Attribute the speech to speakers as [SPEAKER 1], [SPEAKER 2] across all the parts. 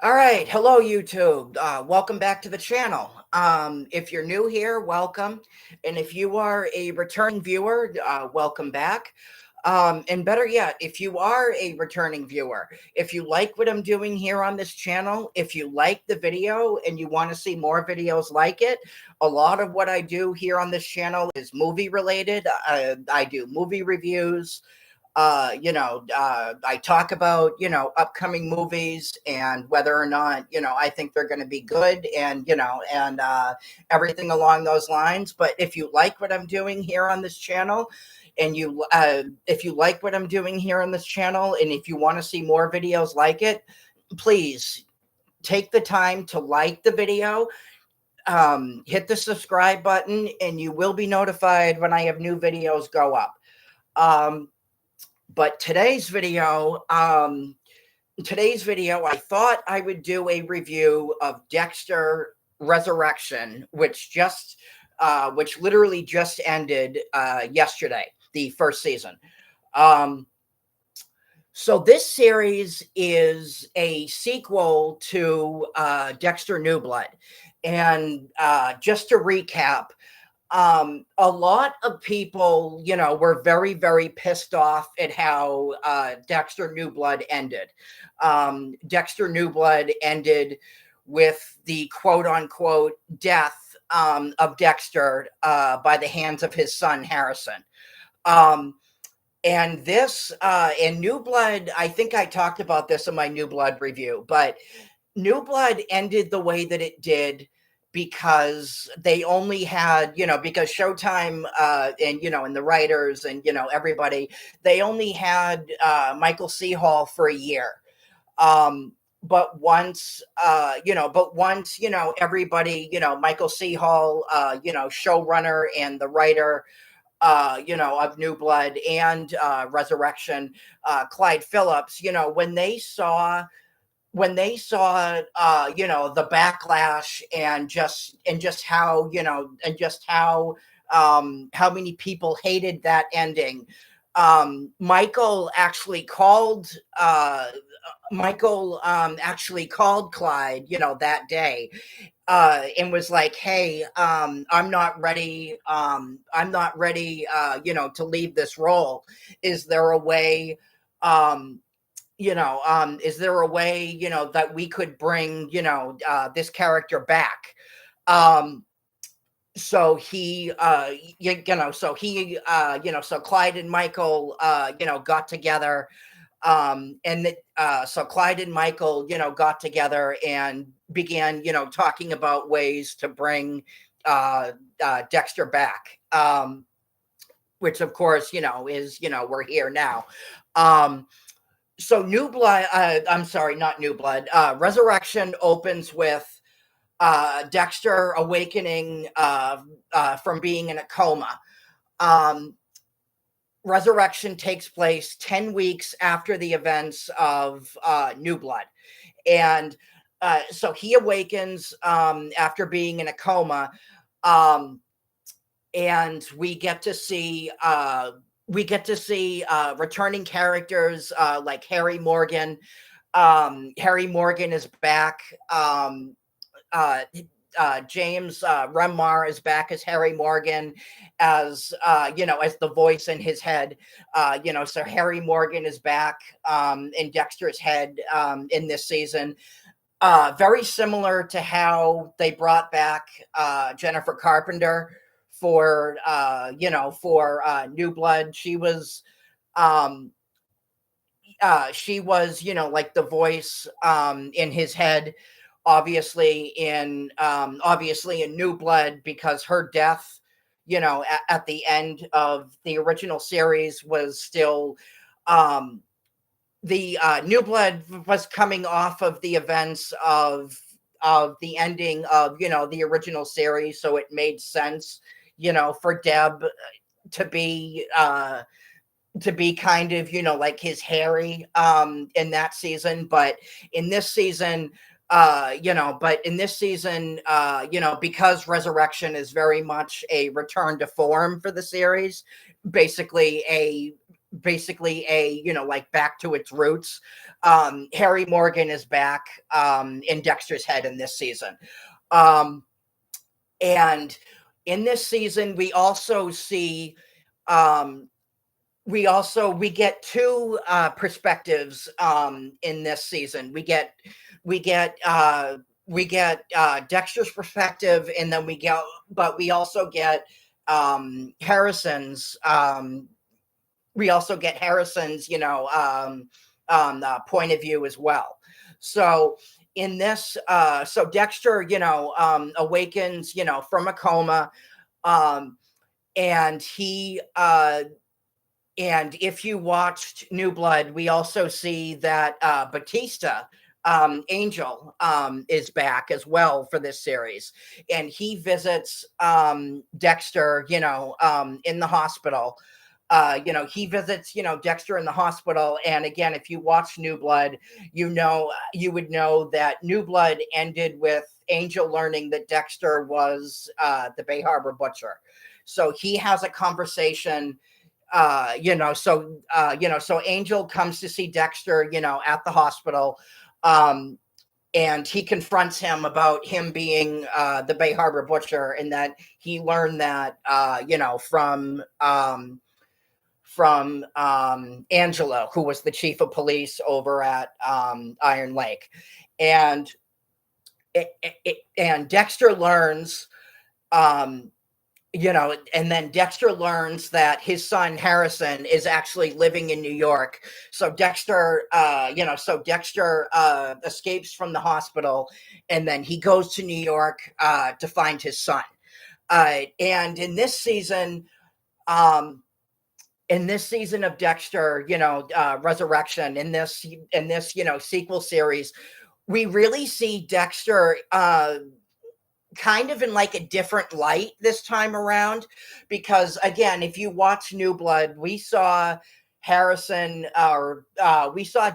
[SPEAKER 1] All right. Hello, YouTube. Welcome back to the channel. If you're new here, welcome. And if you are a returning viewer, welcome back. And better yet, if you are a returning viewer, if you like what I'm doing here on this channel, if you like the video and you want to see more videos like it, a lot of what I do here on this channel is movie related. I do movie reviews. I talk about, upcoming movies and whether or not, I think they're going to be good and everything along those lines. But if you like what I'm doing here on this channel, if you like what I'm doing here on this channel, and if you want to see more videos like it, please take the time to like the video, hit the subscribe button, and you will be notified when I have new videos go up. But today's video, I thought I would do a review of Dexter Resurrection, which literally just ended yesterday, the first season. So this series is a sequel to Dexter New Blood, and just to recap. A lot of people, were very, very pissed off at how Dexter New Blood ended. Dexter New Blood ended with the quote unquote death of Dexter by the hands of his son, Harrison. And this, in New Blood, I think I talked about this in my New Blood review, but New Blood ended the way that it did because they only had, because Showtime and the writers and, everybody, they only had Michael C. Hall for a year. But once, everybody, Michael C. Hall, showrunner and the writer, of New Blood and Resurrection, Clyde Phillips, when they saw the backlash and just how many people hated that ending, Michael actually called Clyde that day and was like, hey, I'm not ready to leave this role. Is there a way is there a way, that we could bring, this character back? So Clyde and Michael, got together. So Clyde and Michael, got together and began, talking about ways to bring Dexter back. Which of course, is, we're here now. So New Blood, I'm sorry, not New Blood. Resurrection opens with Dexter awakening from being in a coma. Resurrection takes place 10 weeks after the events of New Blood. And so he awakens after being in a coma. And we get to see returning characters like Harry Morgan. Harry Morgan is back. James Remar is back as Harry Morgan, as as the voice in his head. So Harry Morgan is back in Dexter's head in this season. Very similar to how they brought back Jennifer Carpenter for New Blood. She was like the voice in his head, obviously in New Blood, because her death, at the end of the original series was still the New Blood was coming off of the events of the ending of the original series, so it made sense for Deb to be kind of like his Harry in that season. But in this season, because Resurrection is very much a return to form for the series, basically basically a, like back to its roots. Harry Morgan is back in Dexter's head in this season. And in this season, we also see um, we get two perspectives in this season. We get Dexter's perspective, and then we also get Harrison's. We also get Harrison's, point of view as well. So in this, so Dexter, awakens, from a coma, um, and he and if you watched New Blood, we also see that Batista, Angel, is back as well for this series, and he visits Dexter, in the hospital. He visits, Dexter in the hospital, and again, if you watch New Blood, you would know that New Blood ended with Angel learning that Dexter was the Bay Harbor Butcher. So he has a conversation. So Angel comes to see Dexter, at the hospital, and he confronts him about him being the Bay Harbor Butcher, and that he learned that, from Angelo, who was the chief of police over at Iron Lake, and and Dexter learns. And then Dexter learns that his son Harrison is actually living in New York. So Dexter, escapes from the hospital, and then he goes to New York to find his son. And in this season, of Dexter, Resurrection, in this sequel series, we really see Dexter kind of in like a different light this time around, because again, if you watch New Blood, we saw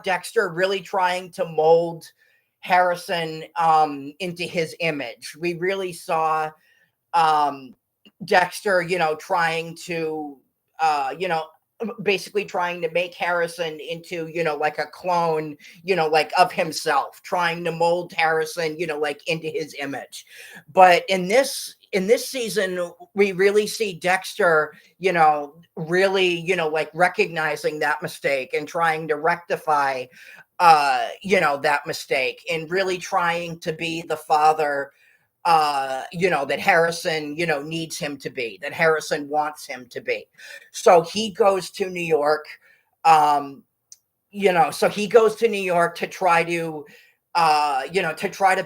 [SPEAKER 1] Dexter really trying to mold Harrison into his image. We really saw Dexter, trying to basically trying to make Harrison into, like a clone, like of himself, trying to mold Harrison, like into his image. But in this season, we really see Dexter, really, like recognizing that mistake and trying to rectify, that mistake, and really trying to be the father that Harrison, needs him to be, that Harrison wants him to be. So he goes to New York, to try to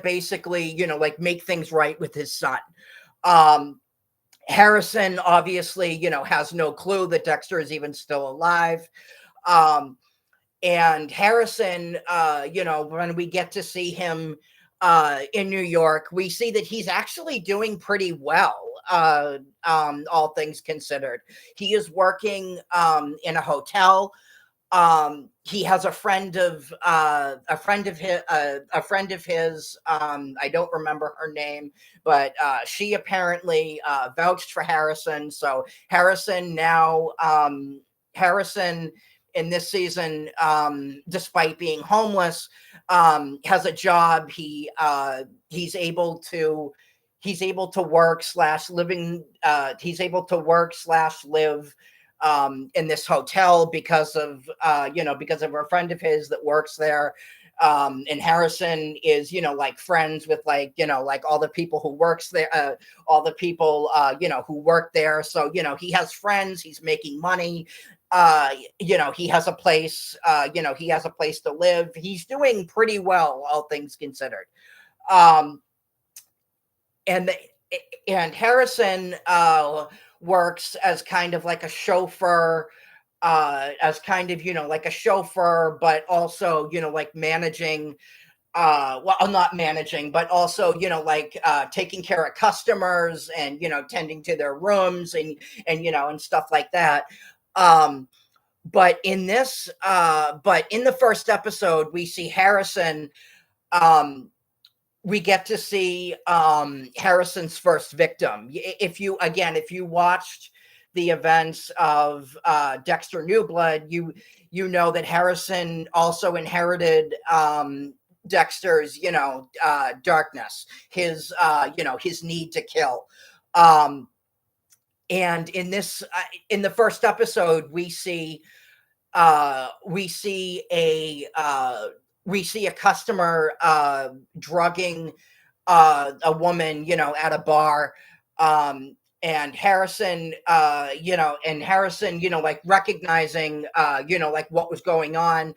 [SPEAKER 1] basically, like make things right with his son. Harrison obviously, has no clue that Dexter is even still alive. And Harrison, when we get to see him in New York, we see that he's actually doing pretty well, all things considered. He is working in a hotel. He has a friend of his. I don't remember her name, but she apparently vouched for Harrison. So Harrison in this season, despite being homeless, has a job. He's able to work slash living. He's able to work slash live in this hotel because of a friend of his that works there. And Harrison is, like friends with like all the people who works there, all the people, who work there. So, he has friends, he's making money. He has a place, to live. He's doing pretty well, all things considered. And Harrison works as kind of like a chauffeur, but also, like managing, not managing, but also, taking care of customers and, tending to their rooms and, and stuff like that. But in the first episode, we see Harrison, we get to see Harrison's first victim. If you watched the events of Dexter New Blood, you know that Harrison also inherited Dexter's, darkness, his, his need to kill. Um, and in the first episode, we see a customer drugging a woman, at a bar. And Harrison, like recognizing, like what was going on,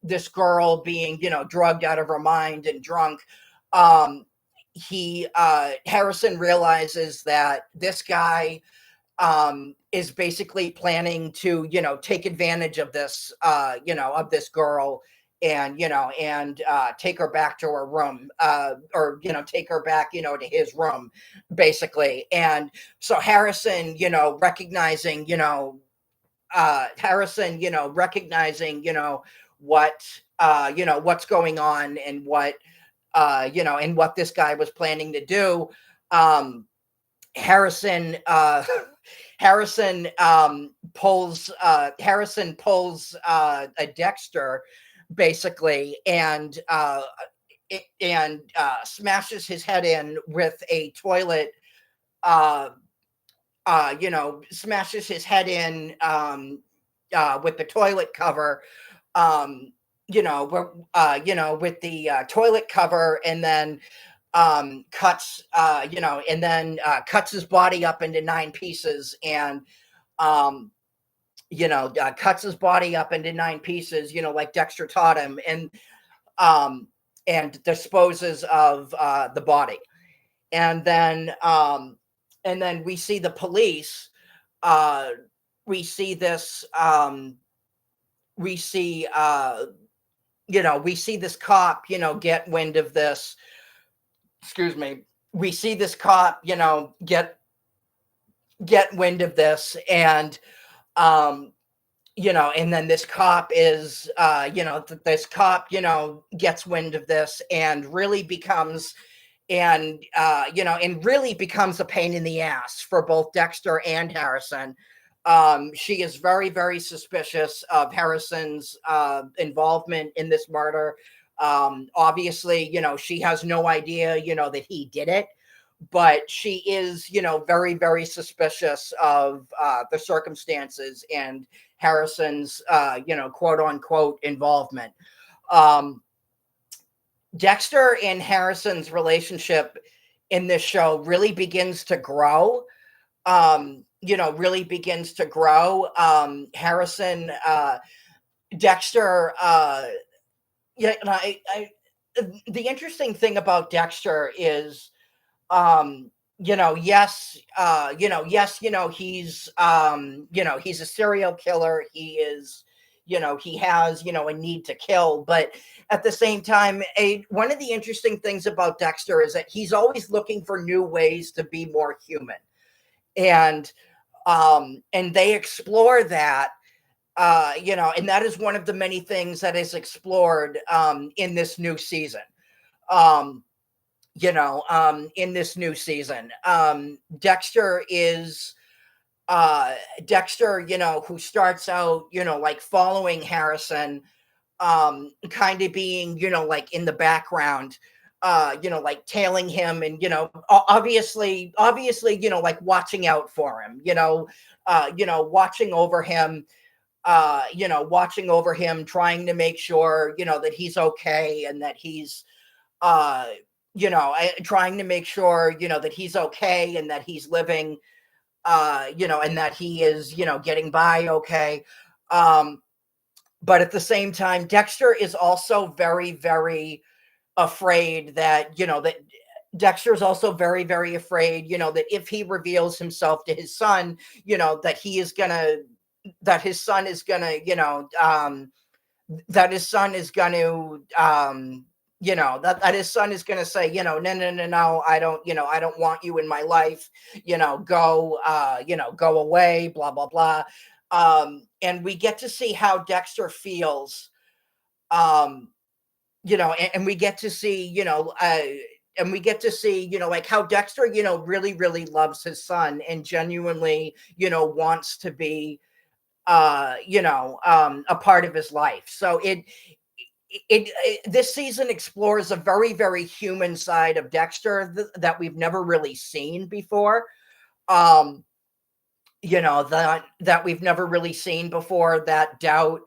[SPEAKER 1] this girl being, drugged out of her mind and drunk. Harrison realizes that this guy is basically planning to, take advantage of this, of this girl, and take her back to her room, or take her back, to his room, basically. And so Harrison, what what's going on, and what this guy was planning to do. Harrison Harrison pulls a Dexter, basically, and smashes his head in with a toilet. Smashes his head in with the toilet cover. With the toilet cover, and then cuts cuts his body up into 9 pieces, and cuts his body up into 9 pieces, like Dexter taught him, and disposes of the body. And then we see the police. We see this. We see this cop, get wind of this. Excuse me. We see this cop, get wind of this, and and then this cop is, gets wind of this, and really becomes, and really becomes a pain in the ass for both Dexter and Harrison. She is very, very suspicious of Harrison's involvement in this murder. Obviously, she has no idea, that he did it, but she is, very, very suspicious of the circumstances and Harrison's, quote unquote involvement. Dexter and Harrison's relationship in this show really begins to grow. Harrison, Dexter, the interesting thing about Dexter is, yes, he's a serial killer. He is, he has, a need to kill, but at the same time, one of the interesting things about Dexter is that he's always looking for new ways to be more human. And they explore that, and that is one of the many things that is explored in this new season. In this new season, Dexter is Dexter, who starts out, like following Harrison, kind of being, like in the background, like tailing him, and, obviously, like watching out for him, watching over him, trying to make sure, that he's okay, and that he's, trying to make sure, that he's okay, and that he's living, and that he is, getting by okay. But at the same time, Dexter is also very, very afraid that, that Dexter is also very, very afraid, that if he reveals himself to his son, that he is gonna, that his son is gonna, that his son is going to, that his son is going to say, no, I don't want you in my life, go away, blah, blah, blah. And we get to see how Dexter feels, and we get to see, we get to see, like how Dexter, really, really loves his son and genuinely, wants to be, a part of his life. So this season explores a very, very human side of Dexter that we've never really seen before. Um, that we've never really seen before, that doubt,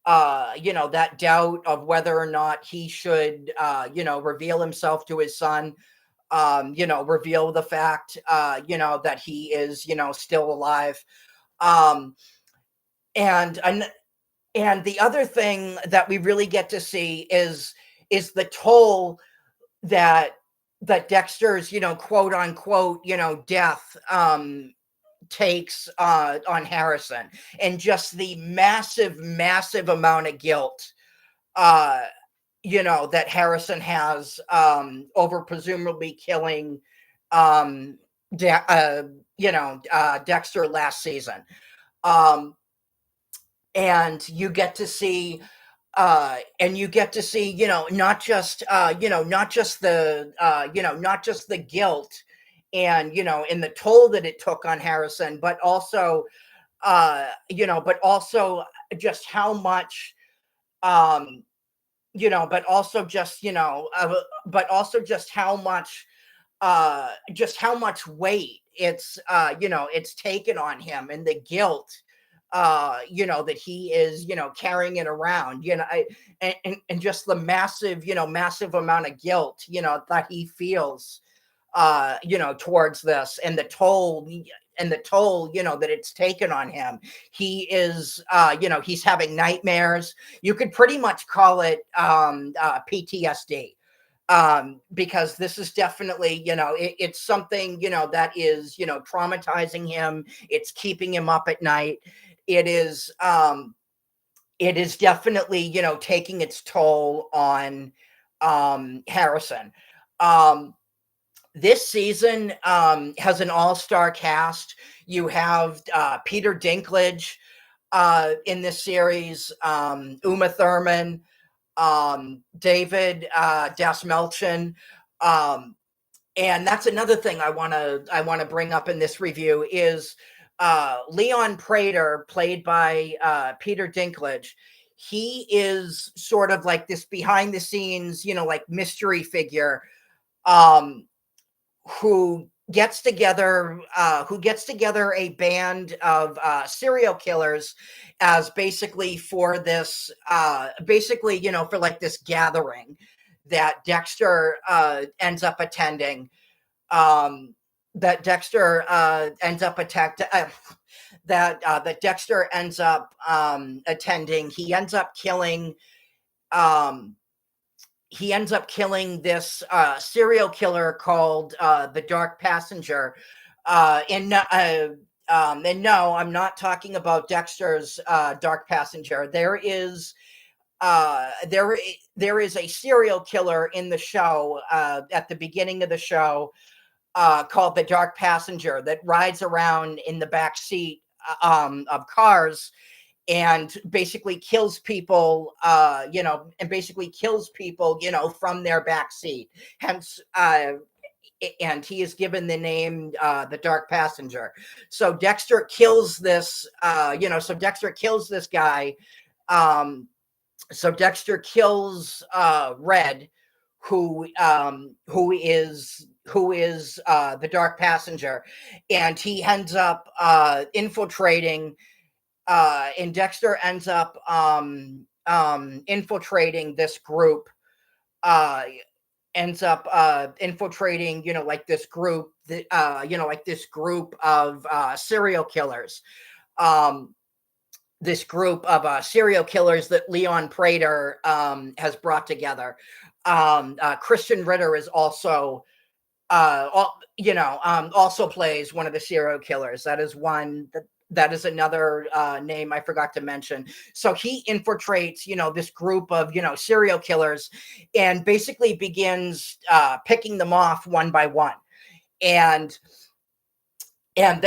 [SPEAKER 1] that doubt of whether or not he should, reveal himself to his son, reveal the fact, that he is, still alive. Um, and, and, and the other thing that we really get to see is the toll that Dexter's, quote unquote, death, takes on Harrison, and just the massive, massive amount of guilt, uh, that Harrison has, over presumably killing, um, Dexter last season. Um, and you get to see, not just, not just the guilt and, and the toll that it took on Harrison, but also, just how much, um, but also just, but also just how much weight it's taken on him, and the guilt, that he is, carrying it around, and just the massive, massive amount of guilt, that he feels, towards this, and the toll, that it's taken on him. He is, he's having nightmares. You could pretty much call it, PTSD, because this is definitely, it's something, that is, traumatizing him. It's keeping him up at night. It is, definitely, taking its toll on, Harrison. This season, has an all-star cast. You have, Peter Dinklage, in this series, Uma Thurman, David, Dasmelchian, and that's another thing I wanna bring up in this review is, Leon Prater, played by, Peter Dinklage. He is sort of like this behind the scenes, like mystery figure, um, who gets together a band of, serial killers, as basically for this, for like this gathering that Dexter, ends up attending, that Dexter, ends up attacked that Dexter ends up, attending. Um he ends up killing this, serial killer called, the Dark Passenger. And no, I'm not talking about Dexter's, Dark Passenger. There is a serial killer in the show, at the beginning of the show, called the Dark Passenger, that rides around in the back seat, of cars, and basically kills people, from their back seat. Hence, and he is given the name, the Dark Passenger. So Dexter kills this, Dexter kills this guy. Dexter kills, Red, who is the Dark Passenger, and he ends up, infiltrating, and Dexter ends up, infiltrating this group, uh, infiltrating, like this group, like this group of, serial killers. This group of, serial killers that Leon Prater, has brought together. Christian Ritter is also, also plays one of the serial killers. That is another, name I forgot to mention. So he infiltrates, this group of, serial killers, and basically begins, picking them off one by one. And and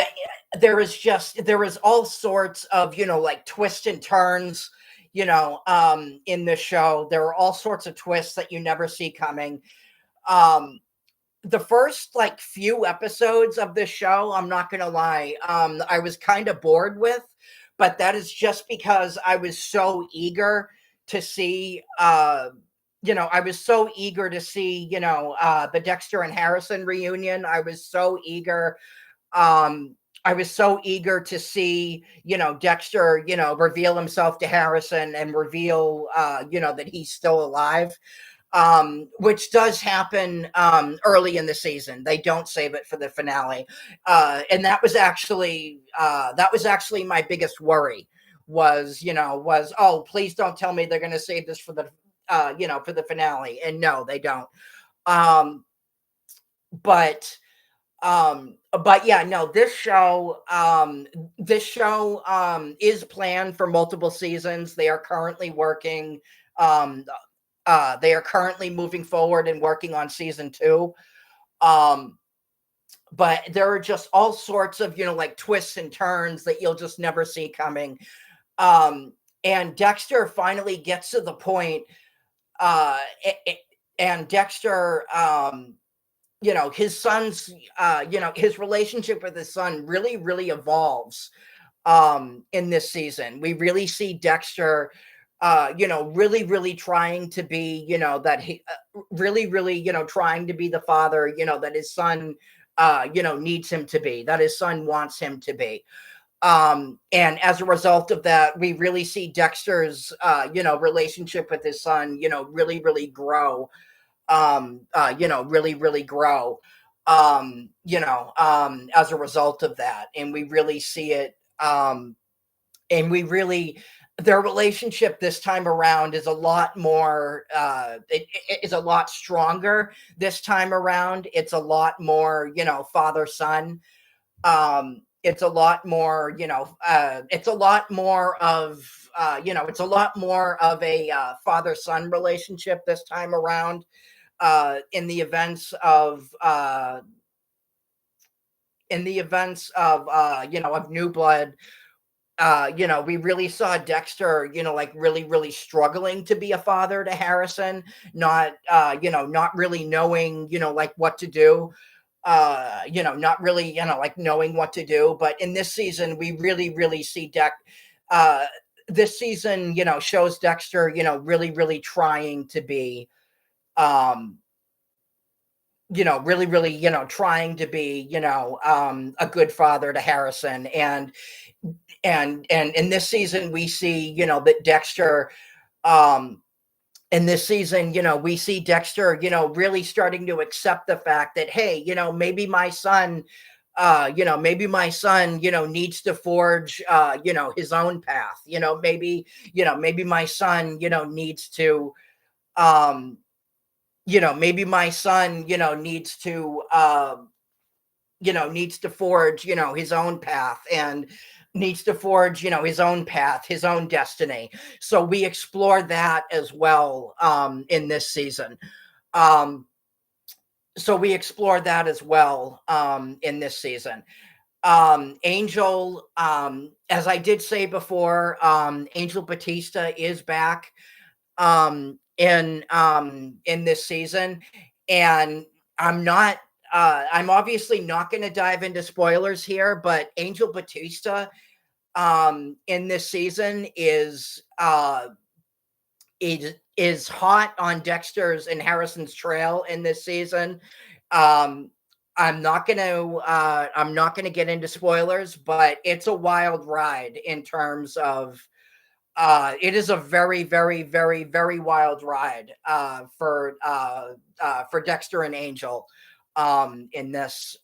[SPEAKER 1] there is all sorts of, like twists and turns, in the show. There are all sorts of twists that you never see coming. Um, the first like few episodes of this show, I'm not gonna lie, I was kind of bored with, but that is just because I was so eager to see, I was so eager to see, the Dexter and Harrison reunion. Um, I was so eager to see, Dexter, reveal himself to Harrison and reveal, that he's still alive, which does happen early in the season. They don't save it for the finale, and that was actually my biggest worry. Was oh, please don't tell me they're going to save this for the for the finale, and no, they don't. Um, but but yeah, no, this show is planned for multiple seasons. They are currently working. Um, they are currently moving forward and working on season two. Um, but there are just all sorts of, like twists and turns that you'll just never see coming. Um, and Dexter finally gets to the point, uh, and Dexter, his son's, his relationship with his son really, really evolves in this season. We really see Dexter, really, really trying to be, that he really, really, trying to be the father, that his son, needs him to be, that his son wants him to be. And as a result of that, we really see Dexter's, relationship with his son, really, really grow, really, really grow, as a result of that. And we really see it, and we really their relationship this time around is a lot more it is a lot stronger this time around. It's a lot more, father son. It's a lot more, it's a lot more of it's a lot more of a father son relationship this time around, in the events of of New Blood. We really saw Dexter, like really, really struggling to be a father to Harrison, not really knowing, like what to do, not really, like knowing what to do. But in this season, we really, really see uh, this season, shows Dexter, really, really trying to be, um, really, really, trying to be, a good father to Harrison. And in this season we see, that Dexter, um in this season, we see Dexter, really starting to accept the fact that, hey, maybe my son, needs to forge, his own path. Maybe my son, needs to, um, maybe my son, needs to forge, his own path, and needs to forge, his own path, his own destiny. So we explore that as well, in this season. Um, in this season. Angel, as I did say before, Angel Batista is back, in this season. And I'm obviously not going to dive into spoilers here, but Angel Batista, in this season is hot on Dexter's and Harrison's trail in this season. Um, I'm not gonna get into spoilers, but it's a wild ride in terms of, it is a very, very, very, very wild ride, for Dexter and Angel, in this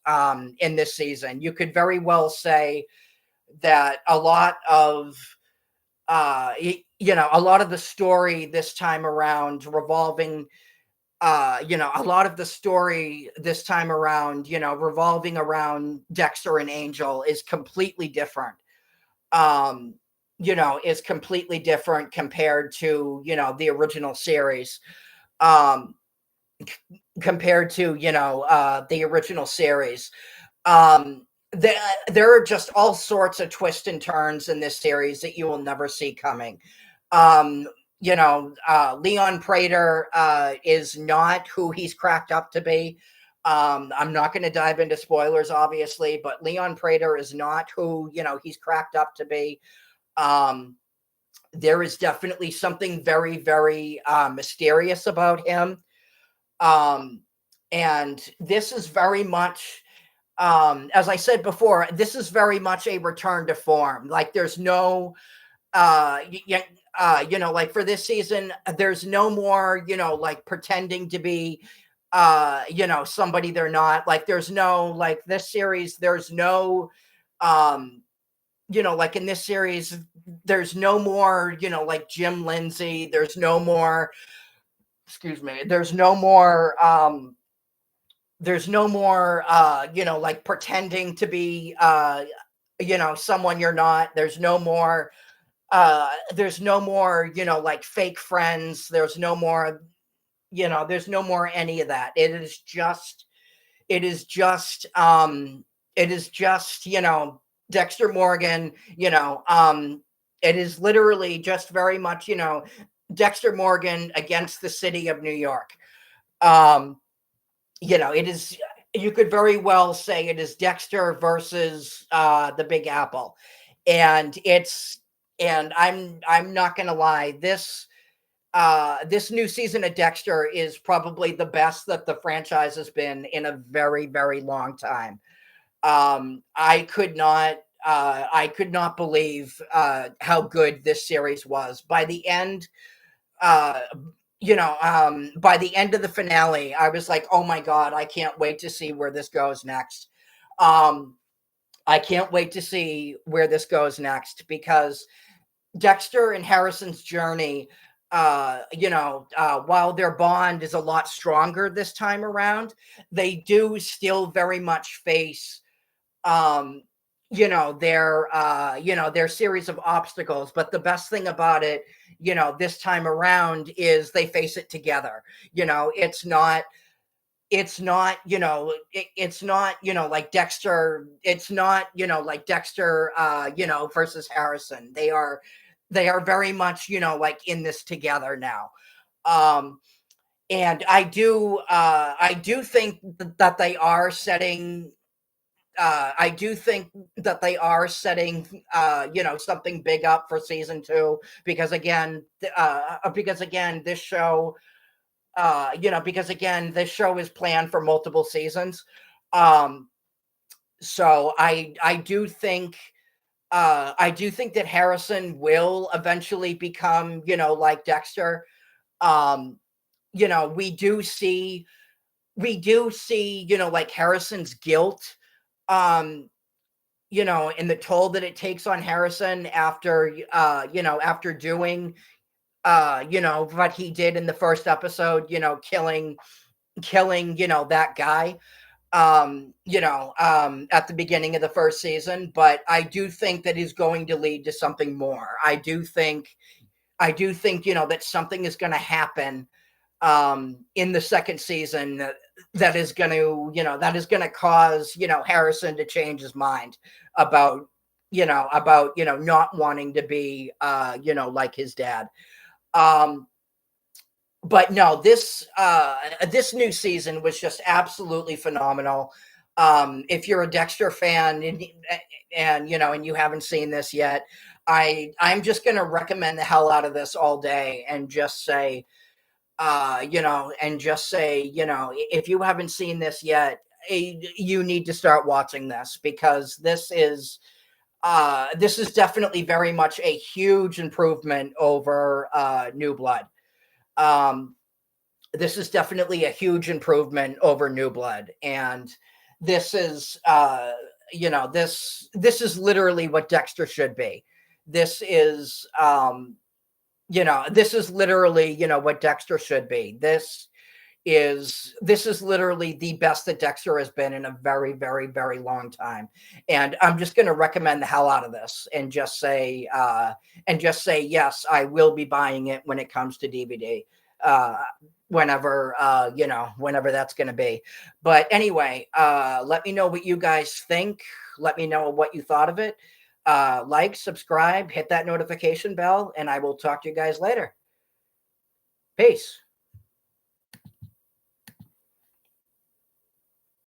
[SPEAKER 1] season. You could very well say that a lot of, a lot of the story this time around revolving, a lot of the story this time around, revolving around Dexter and Angel is completely different. Um, is completely different compared to, the original series. Um, Compared to, the original series. Um, there are just all sorts of twists and turns in this series that you will never see coming. Um, Leon Prater, is not who he's cracked up to be. I'm not going to dive into spoilers, obviously, but Leon Prater is not who, he's cracked up to be. There is definitely something very, very mysterious about him. And this is very much, as I said before, this is very much a return to form. Like there's no, like for this season, there's no more, like pretending to be, somebody they're not. Like there's no, like this series, there's no, like in this series, there's no more, like Jim Lindsay. There's no more, excuse me, there's no more, like pretending to be, someone you're not. There's no more, like fake friends. There's no more, there's no more any of that. It is just, Dexter Morgan, it is literally just very much, Dexter Morgan against the city of New York. It is, you could very well say it is Dexter versus the Big Apple. And I'm not going to lie, this new season of Dexter is probably the best that the franchise has been in a very, very long time. I could not believe how good this series was. By the end, by the end of the finale, I was like, oh my God, I can't wait to see where this goes next. I can't wait to see where this goes next, because Dexter and Harrison's journey, while their bond is a lot stronger this time around, they do still very much face, their series of obstacles. But the best thing about it, this time around, is they face it together. It's not, like Dexter, it's not, like Dexter, versus Harrison. They are very much, like in this together now. And I do think that they are setting, something big up for season 2, because again, this show, this show is planned for multiple seasons. So I do think that Harrison will eventually become, like Dexter. We do see, like Harrison's guilt, and the toll that it takes on Harrison after, after doing, what he did in the first episode, killing, that guy, at the beginning of the first season. But I do think that is going to lead to something more. I do think, that something is going to happen, in the second season that is going to cause, Harrison to change his mind about, not wanting to be, like his dad. But no, this new season was just absolutely phenomenal. If you're a Dexter fan and you haven't seen this yet, I'm just going to recommend the hell out of this all day, and just say, if you haven't seen this yet, you need to start watching this, because this is definitely very much a huge improvement over New Blood. This is definitely a huge improvement over New Blood. And this is, this is literally what Dexter should be. This is, this is literally, what Dexter should be. This is literally the best that Dexter has been in a very, very, very long time. And I'm just going to recommend the hell out of this, and just say, yes, I will be buying it when it comes to DVD, whenever that's going to be. But anyway, let me know what you guys think. Let me know what you thought of it. Like, subscribe, hit that notification bell, and I will talk to you guys later. Peace.